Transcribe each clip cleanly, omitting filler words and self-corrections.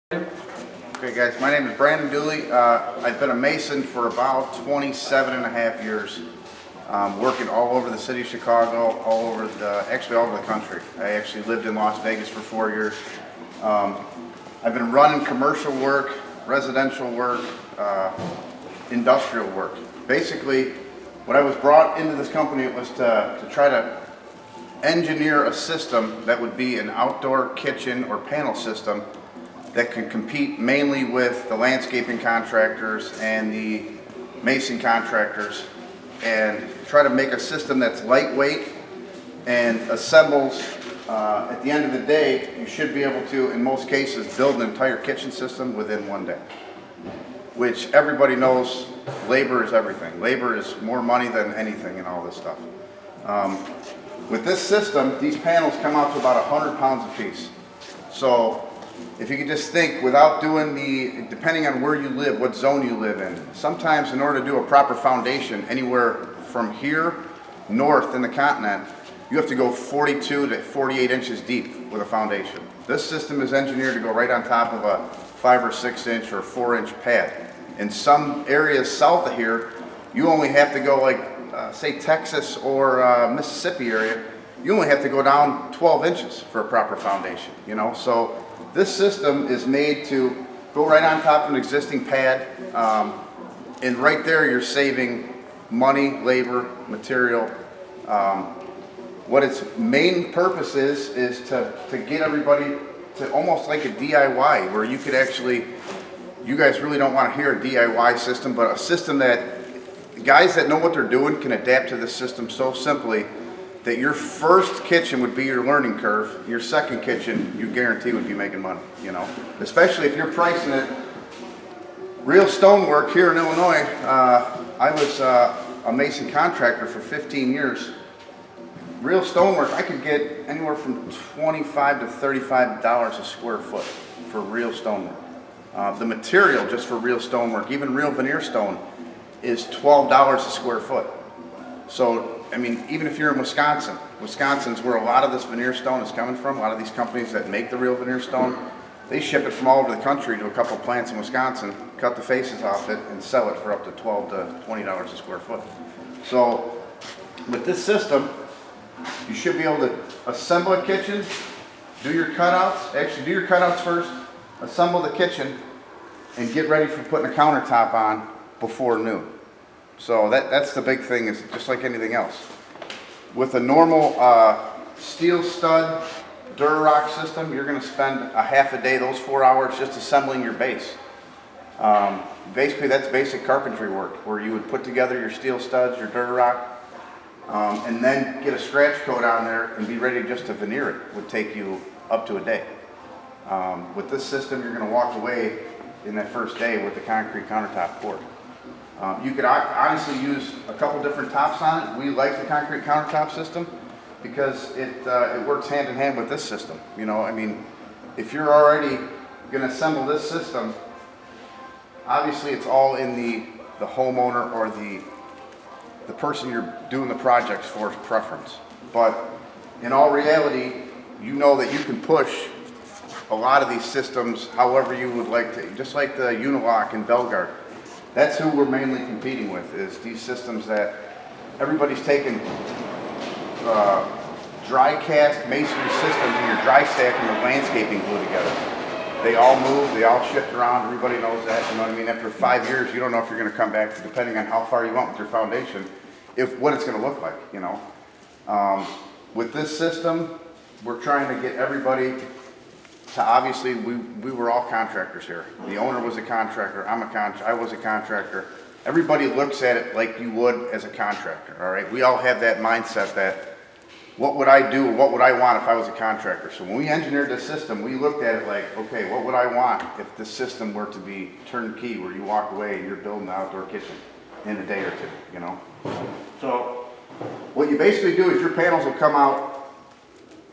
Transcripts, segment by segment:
Okay guys, my name is Brandon Dooley. I've been a mason for about 27 and a half years, working all over the city of Chicago, actually all over the country. I actually lived in Las Vegas for 4 years. I've been running commercial work, residential work, industrial work. Basically, when I was brought into this company, it was to try to engineer a system that would be an outdoor kitchen or panel system that can compete mainly with the landscaping contractors and the mason contractors, and try to make a system that's lightweight and assembles. At the end of the day, you should be able to, in most cases, build an entire kitchen system within 1 day. Which everybody knows, labor is everything. Labor is more money than anything in all this stuff. With this system, these panels come out to about 100 pounds a piece. So if you could just think, without doing depending on where you live, what zone you live in, sometimes in order to do a proper foundation, anywhere from here north in the continent, you have to go 42 to 48 inches deep with a foundation. This system is engineered to go right on top of a 5 or 6 inch or 4 inch pad. In some areas south of here, you only have to go like, say Texas or Mississippi area, you only have to go down 12 inches for a proper foundation, you know? So this system is made to go right on top of an existing pad, and right there you're saving money, labor, material. What its main purpose is to get everybody to almost like a DIY, where you could actually, you guys really don't want to hear a DIY system, but a system that guys that know what they're doing can adapt to this system so simply that your first kitchen would be your learning curve. Your second kitchen, you guarantee, would be making money, you know? Especially if you're pricing it. Real stonework here in Illinois, I was a mason contractor for 15 years. Real stonework, I could get anywhere from $25 to $35 a square foot for real stonework. The material just for real stonework, even real veneer stone, is $12 a square foot. So, I mean, even if you're in Wisconsin, Wisconsin's where a lot of this veneer stone is coming from. A lot of these companies that make the real veneer stone, they ship it from all over the country to a couple plants in Wisconsin, cut the faces off it, and sell it for up to $12 to $20 a square foot. So, with this system, you should be able to assemble a kitchen, do your cutouts, actually do your cutouts first, assemble the kitchen, and get ready for putting a countertop on before noon. So that's the big thing, is just like anything else. With a normal steel stud Durarock system, you're going to spend a half a day, those 4 hours, just assembling your base. Basically, that's basic carpentry work, where you would put together your steel studs, your Durarock, and then get a scratch coat on there and be ready just to veneer it. Would take you up to a day. With this system, you're going to walk away in that first day with the concrete countertop poured. You could honestly use a couple different tops on it. We like the concrete countertop system because it works hand in hand with this system. You know, I mean, if you're already going to assemble this system, obviously it's all in the homeowner or the person you're doing the projects for's preference. But in all reality, you know that you can push a lot of these systems however you would like to, just like the Unilock and Belgard. That's who we're mainly competing with, is these systems that everybody's taking dry cast masonry systems, and you're dry stacking with landscaping glue together. They all move, they all shift around, everybody knows that, you know what I mean? After 5 years, you don't know if you're going to come back, depending on how far you went with your foundation, what it's going to look like, you know? With this system, we're trying to get everybody to, obviously, we were all contractors here. The owner was a contractor, I was a contractor. Everybody looks at it like you would as a contractor, all right? We all have that mindset that, what would I do, or what would I want if I was a contractor? So when we engineered this system, we looked at it like, okay, what would I want if this system were to be turnkey, where you walk away and you're building an outdoor kitchen in a day or two, you know? So what you basically do is your panels will come out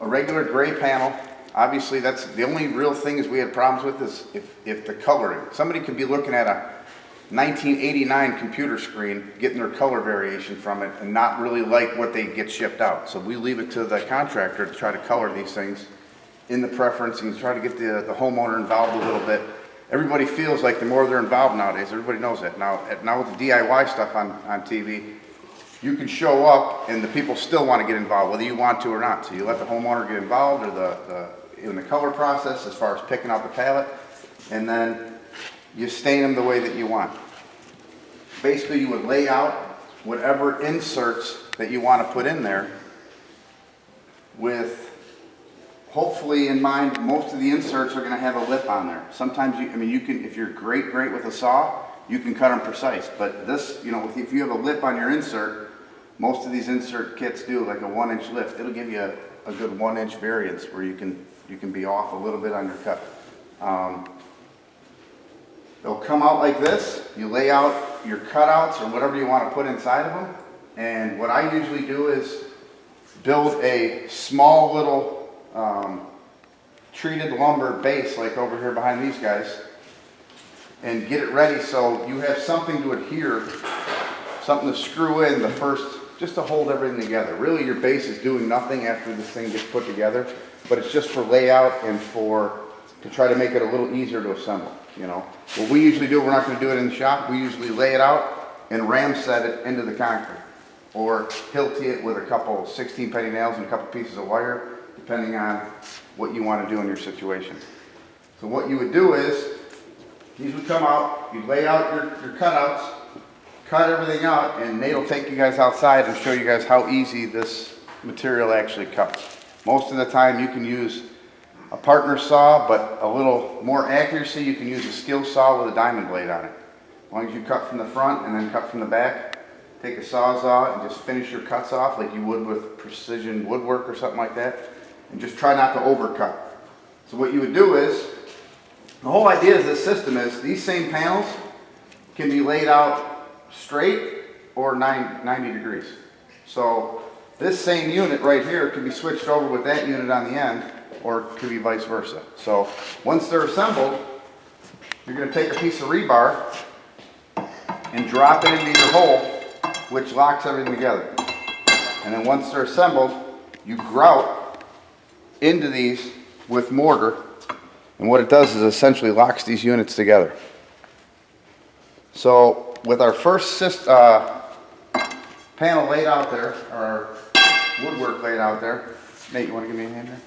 a regular gray panel. Obviously, that's the only real thing is we had problems with is if the coloring. Somebody could be looking at a 1989 computer screen, getting their color variation from it, and not really like what they get shipped out. So we leave it to the contractor to try to color these things in the preference and try to get the homeowner involved a little bit. Everybody feels like the more they're involved nowadays, everybody knows that. Now with the DIY stuff on TV, you can show up and the people still want to get involved, whether you want to or not. So you let the homeowner get involved, or in the color process as far as picking out the palette, and then you stain them the way that you want. Basically, you would lay out whatever inserts that you want to put in there with, hopefully in mind, most of the inserts are going to have a lip on there. Sometimes you can, if you're great with a saw, you can cut them precise. But this, if you have a lip on your insert, most of these insert kits do like a 1-inch lift. It'll give you a good 1-inch variance where you can be off a little bit on your cut. They'll come out like this. You lay out your cutouts or whatever you want to put inside of them. And what I usually do is build a small little treated lumber base, like over here behind these guys, and get it ready so you have something to adhere, something to screw in the first, just to hold everything together. Really, your base is doing nothing after this thing gets put together, but it's just for layout and to try to make it a little easier to assemble. What we usually do, we're not going to do it in the shop. We usually lay it out and ram set it into the concrete, or hilty it with a couple 16 penny nails and a couple pieces of wire, depending on what you want to do in your situation. So what you would do is, these would come out, you lay out your cutouts, cut everything out, and Nate will take you guys outside and show you guys how easy this material actually cuts. Most of the time you can use a partner saw, but a little more accuracy, you can use a skill saw with a diamond blade on it. As long as you cut from the front and then cut from the back, take a Sawzall and just finish your cuts off like you would with precision woodwork or something like that, and just try not to overcut. So what you would do is, the whole idea of this system is these same panels can be laid out straight or 90 degrees. So this same unit right here can be switched over with that unit on the end, or it could be vice versa. So once they're assembled, you're going to take a piece of rebar and drop it into your hole, which locks everything together. And then once they're assembled, you grout into these with mortar, and what it does is essentially locks these units together. So with our first panel laid out there, or our woodwork laid out there, Nate, you want to give me a hand here?